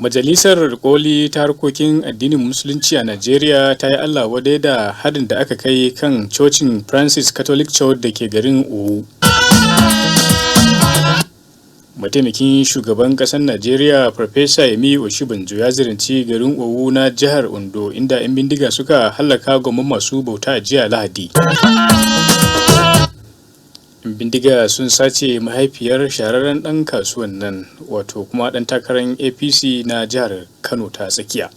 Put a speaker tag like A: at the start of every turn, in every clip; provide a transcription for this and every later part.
A: Majalisar Koli ta harkokin addinin Musulunci a Najeriya ta yi Allah wadai da harin da aka kai kan cocin Francis Catholic Church da ke garin Owo. Mataimakin shugaban ƙasar Najeriya Farfesa Yemi Oshibanjo ya ziyarci garin Owo na jihar Ondo inda 'yan bindiga suka hallaka gwamman masu bauta a jiya Lahadi. 'Yan bindiga sun sace mahaifiyar shahararren ɗan kasuwan nan wato kuma ɗan takarar APC na jihar Kano ta tsakiya.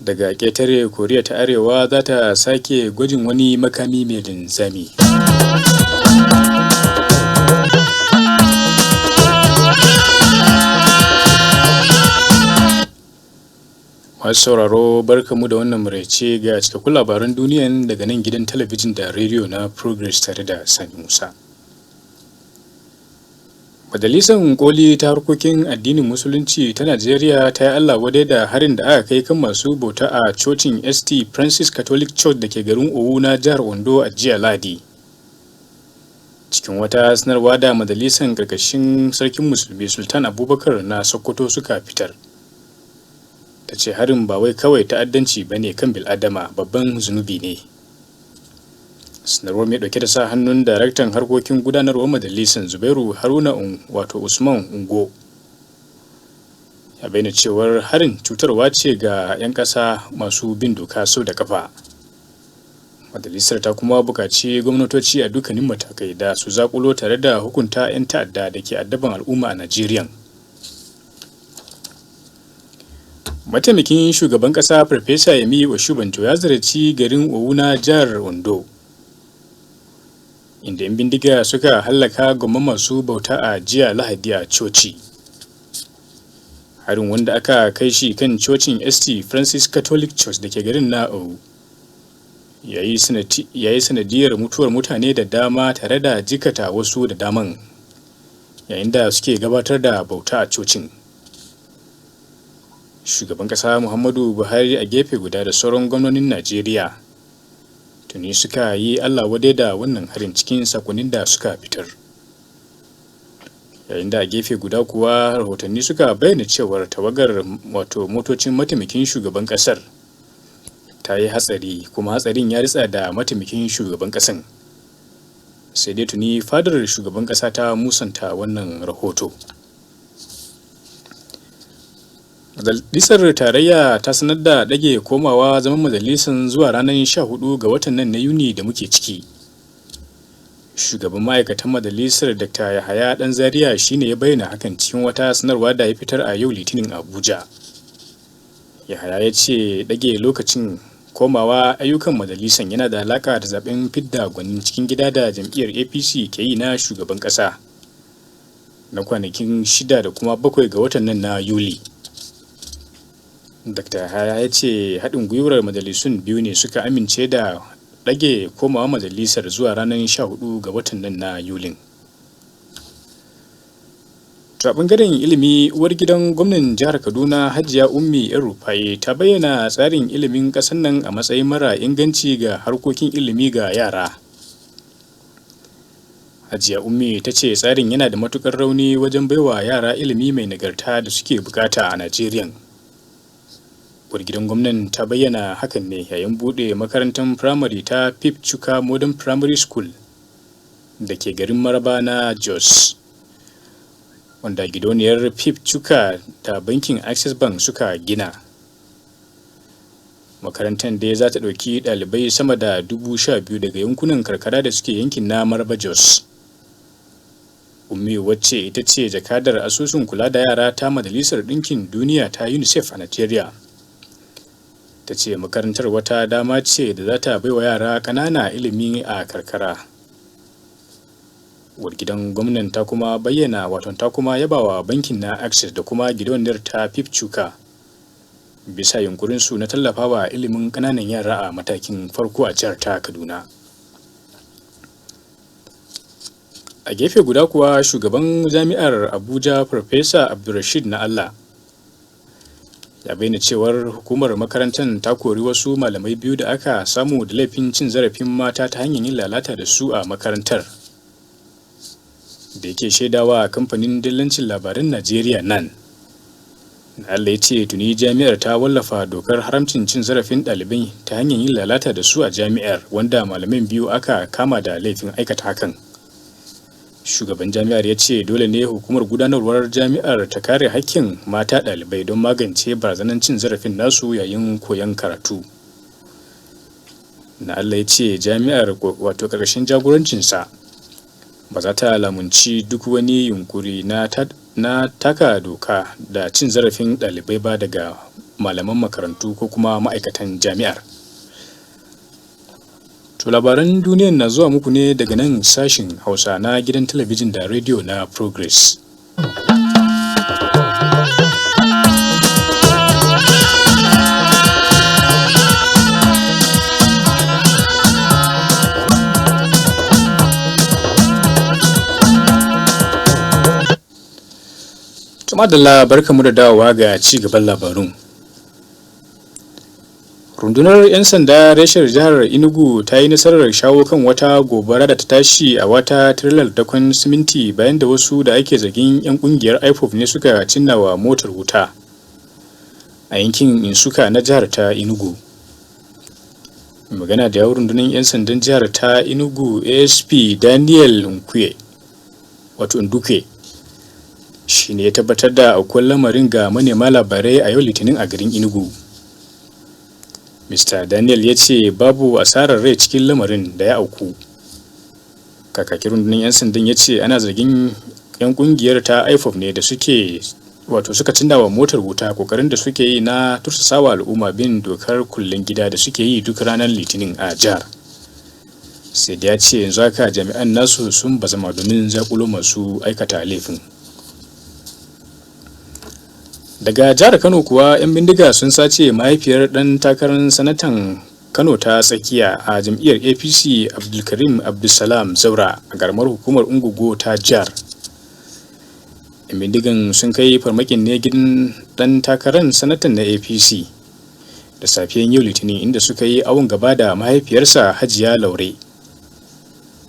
A: Daga ƙetare, Koriya ta Arewa za ta sake gwajin wani makami mai linzami. Masu sauraro, barkamu da wannan maraice ga cikakkun labaran duniyan daga nan gidan talabijin da rediyo na Progress tare da Sani Musa. Majalisar Koli ta harkokin addinin Musulunci ta Najeriya ta yi Allah wadai da harin da aka kai kan masu bauta a cocin St. Francis Catholic Church da ke garin Owo na jihar Ondo a jiya Lahadi. Cikin wata sanarwa da majalisar karkashin sarkin musulmi Sultan Abubakar na Sokoto suka fitar, ta ce harin ba wai kawai ta'addanci ba ne kan bil'adama, babban zunubi ne. Sanarwar mai dauke da sa hannun daraktan harkokin gudanarwar majalisar Zubairu Haruna wato Usman Ungo ya bayyana cewar harin cutarwa ce ga 'yan ƙasa masu bin doka sau da kafa. Majalisar ta kuma buƙaci gwamnatoci a dukkanin matakai da su zakulo tare da hukunta 'yan ta'adda da ke addaban al'umma a Najeriya. Mataimakin shugaban ƙasa Farfesa Yemi Oshibanjo ya ziyarci garin Owo na jihar Ondo, inda 'yan bindiga suka hallaka gwamman masu bauta a jiya Lahadi a coci. Harin, wanda aka kai shi kan cocin St. Francis Catholic Church da ke garin na Owo, ya yi sanadiyar mutuwar mutane da dama tare da jikata wasu da daman yayin da suke gabatar da bauta a cocin. Shugaban ƙasa Muhammadu Buhari a gefe guda da sauran gwamnonin Najeriya tuni suka yi Allah wadai da wannan harin cikin sakonnin da suka fitar, yayin da a gefe guda kuwa rahotanni suka bayyana cewar tawagar wato motocin mataimakin shugaban ƙasar ta yi hatsari, kuma hatsarin ya ritsa da mataimakin shugaban ƙasan, sai dai tuni fadar shugaban ƙasa ta musanta wannan rahoto. Majalisar Tarayya ta sanar da ɗage komawa zaman majalisar zuwa ranar 14 ga watan nan na Yuni da muke ciki. Shugaban ma'aikatan majalisar Dr. Yahaya Dan Zaria shine ya bayyana hakan cikin wata sanarwa da ya fitar a yau Litinin Abuja. Yahaya ya ce ɗage lokacin komawa ayyukan majalisar yana da alaƙa da zaben fidda gwanin cikin gida da jam'iyyar APC ke yi na shugaban ƙasa na kwanakin 6 da kuma 7 ga watan nan na Yuli. Dr. Yahaya ya ce haɗin gwiwar majalisun biyu ne suka amince da ɗage komawa majalisar zuwa ranar 14 ga watan nan na Yulin. A ɓangaren ilimi, uwar gidan gwamnan jihar Kaduna Hajiya Ummi ‘Yan Rufai ta bayyana tsarin ilimin ƙasar nan a matsayin mara inganci ga harkokin ilimi ga yara. Hajiya Ummi ta ce tsarin yana da matuƙar rauni wajen baiwa yara ilimi mai nagarta da suke bukata a Najeriya. Uwar gidan gwamnan ta bayyana hakan ne yayin buɗe makarantar firamare ta Pip Chuka Modern Primary School da ke garin Maraba na Jos, wanda gidauniyar Pip Chuka da bankin Access Bank suka gina. Makarantar dai za ta ɗauki ɗalibai sama da 12,000 daga yankunan karkara da suke yankin na Maraba Jos. Ummi, wacce ita ce jakadar asusun kula da yara ta Majalisar Ɗinkin Duniya ta UNICEF a Najeriya, ta ce makarantar wata dama ce da za ta baiwa yara ƙanana ilimi a karkara. Uwar gidan gwamnan ta kuma bayyana ta kuma yabawa bankin na Access da kuma gidauniyar ta Pip Chuka bisa yunkurinsu na tallafawa ilimin ƙananan yara a matakin farko a jihar ta Kaduna. A gefe guda kuwa, shugaban jami'ar Abuja Farfesa Abdulrashid na Allah ya bayyana cewar hukumar makarantar ta kori wasu malamai biyu da aka samu da laifin cin zarafin mata ta hanyar yin lalata da su a makarantar. da yake shaidawa kamfanin dillancin labaran Najeriya nan. Allah ya ce tuni jami'ar ta wallafa dokar haramcin cin zarafin ɗalibai ta hanyar yin lalata da su a jami'ar, wanda malaman biyu aka kama da laifin aikata hakan. Shugaban jami'ar ya ce dole ne hukumar gudanarwar jami'ar ta kare hakkin mata ɗalibai don magance barazanar cin zarafin nasu yayin koyon karatu. Allah ya ce jami'ar wato ƙarƙashin jagorancinsa ba za ta lamunci duk wani yunkuri na taka doka da cin zarafin ɗalibai ba daga malaman makarantu ko kuma ma'aikatan jami'ar. To labaran duniyan na zuwa muku ne daga nan sashin Hausa na gidan talabijin da rediyo na Progress. Madalla, barkamu da dawowa ga ci gaban labarun. Rundunar 'yan sanda reshen jihar Enugu ta yi nasarar shawo kan wata gobara da ta tashi a wata tirlar dakon siminti bayan da wasu da ake zargin 'yan kungiyar IPOB ne suka cinnawa motar wuta a yankin Insuka na jihar ta Enugu. Magana da yawun rundunar 'yan sandan jihar ta Enugu ASP Daniel Nduke shi ne ya tabbatar da aukuwar lamarin ga manema labarai a yau Litinin a garin Enugu. Mr. Daniel ya ce babu asarar rai cikin lamarin da ya auku. Kakakin rundunar 'yan sandan ya ce ana zargin 'yan kungiyar ta IPOB ne da suka cinnawa motar wuta kokarin da suke yi na tursasawa al'umma bin dokar kullun gida da suke yi duk ranar Litinin a jihar. Sai da ya ce yanzu haka jami'an nasu sun bazama domin zakulo masu aikata laifin. Daga jihar Kano kuwa 'yan bindiga sun sace mahaifiyar ɗan takarar sanatan Kano ta tsakiya a jam'iyyar APC Abdulkarim Abdulsalam Zaura a ƙaramar hukumar Ungogo ta jihar. 'Yan bindigan sun kai farmakin ne gidan ɗan takarar sanatan na APC da safiyan yau Litinin, inda suka yi awon gaba da mahaifiyarsa Hajiya Laure.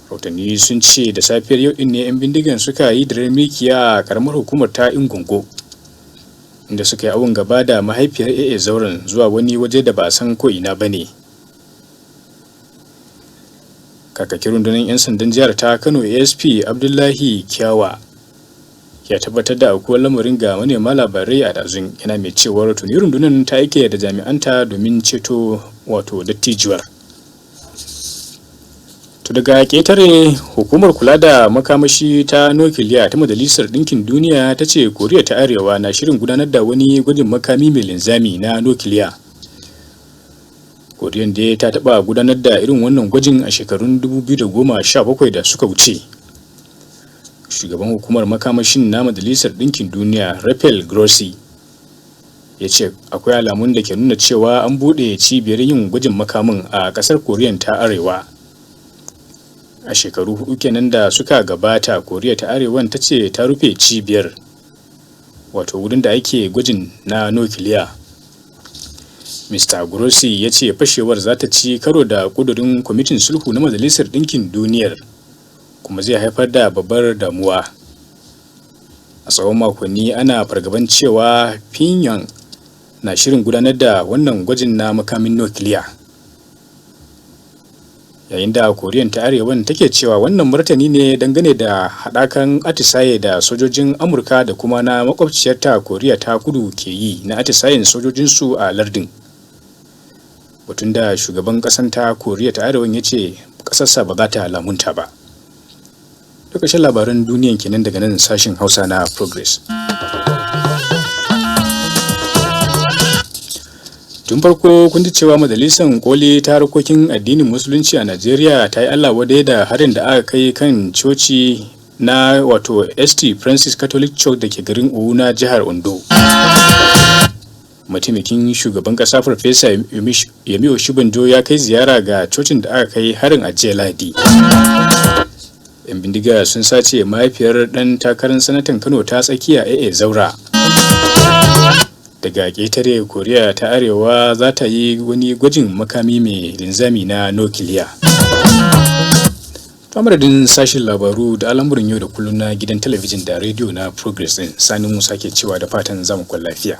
A: Rahotanni sun ce da safiyar yau ɗin ne 'yan bindigan suka yi daren mikiya a ƙaramar hukumar ta Ungogo, inda suka yi awon gaba da mahaifiyar AA Zauren zuwa wani waje da ba a san ko ina ba ne. Kakakin rundunar 'yan sandan jihar ta Kano ASP Abdullahi Kyawa ya tabbatar da aukuwar lamarin ga manema labarai a dazun, yana mai cewar tuni rundunar ta aike da jami'anta domin ceto dattijuwar. To daga ƙetare, hukumar kula da makamashi ta nukiliya ta Majalisar Ɗinkin Duniya ta ce Koriya ta Arewa na shirin gudanar da wani gwajin makami mai linzami na nukiliya. Koriyan da ta taɓa gudanar da irin wannan gwajin a shekarun 2017 da suka wuce. Shugaban hukumar makamashin na Majalisar Ɗinkin Duniya Rafael Grossi ya ce akwai alamun da ke nuna cewa an buɗe cibiyar yin gwajin makamin a ƙasar Koriya ta Arewa. A shekaru 4 kenan da suka gabata, Koriya ta Arewan ta ce ta rufe cibiyar, wurin da ake gwajin na nukiliya. Mr. Grossi ya ce fashewar za ta ci karo da kudurin kwamitin sulhu na Majalisar Ɗinkin Duniyar, kuma zai haifar da babbar damuwa. A tsawon makonni ana fargaban cewa Pyongyang na shirin gudanar da wannan gwajin na makamin nukiliya, yayin da Koriyan ta Arewan take cewa wannan martani ne dangane da haɗakan atisaye da sojojin Amurka da kuma na makwabciyarta Koriya ta Kudu ke yi na atisayen sojojinsu a lardin. Batun da shugaban ƙasar ta Koriya ta Arewan ya ce ƙasarsa ba za ta lamunta ba. Lokacin labaran duniyan kenan daga nan sashin Hausa na Progress. Tun farko kun ji cewa Majalisar Koli ta harkokin addinin Musulunci a Najeriya ta yi Allah wadai da harin da aka kai kan coci na St. Francis Catholic Church da ke garin Owu na jihar Ondo. Mataimakin shugaban ƙasa Farfesa Yemi Oshibanjo ya kai ziyara ga cocin da aka kai harin a jiya Lahadi. 'Yan bindiga sun sace mahaifiyar ɗan takarar sanatan Kano ta tsakiya AA Zaura. Daga ƙetare, Koriya ta Arewa za ta yi wani gwajin makami mai linzami na nukiliya. To madadin sashin labaru da al'amuran yau da kullum na gidan talabijin da rediyo na Progress din, Sani Musa ke cewa da fatan zamu kwan lafiya.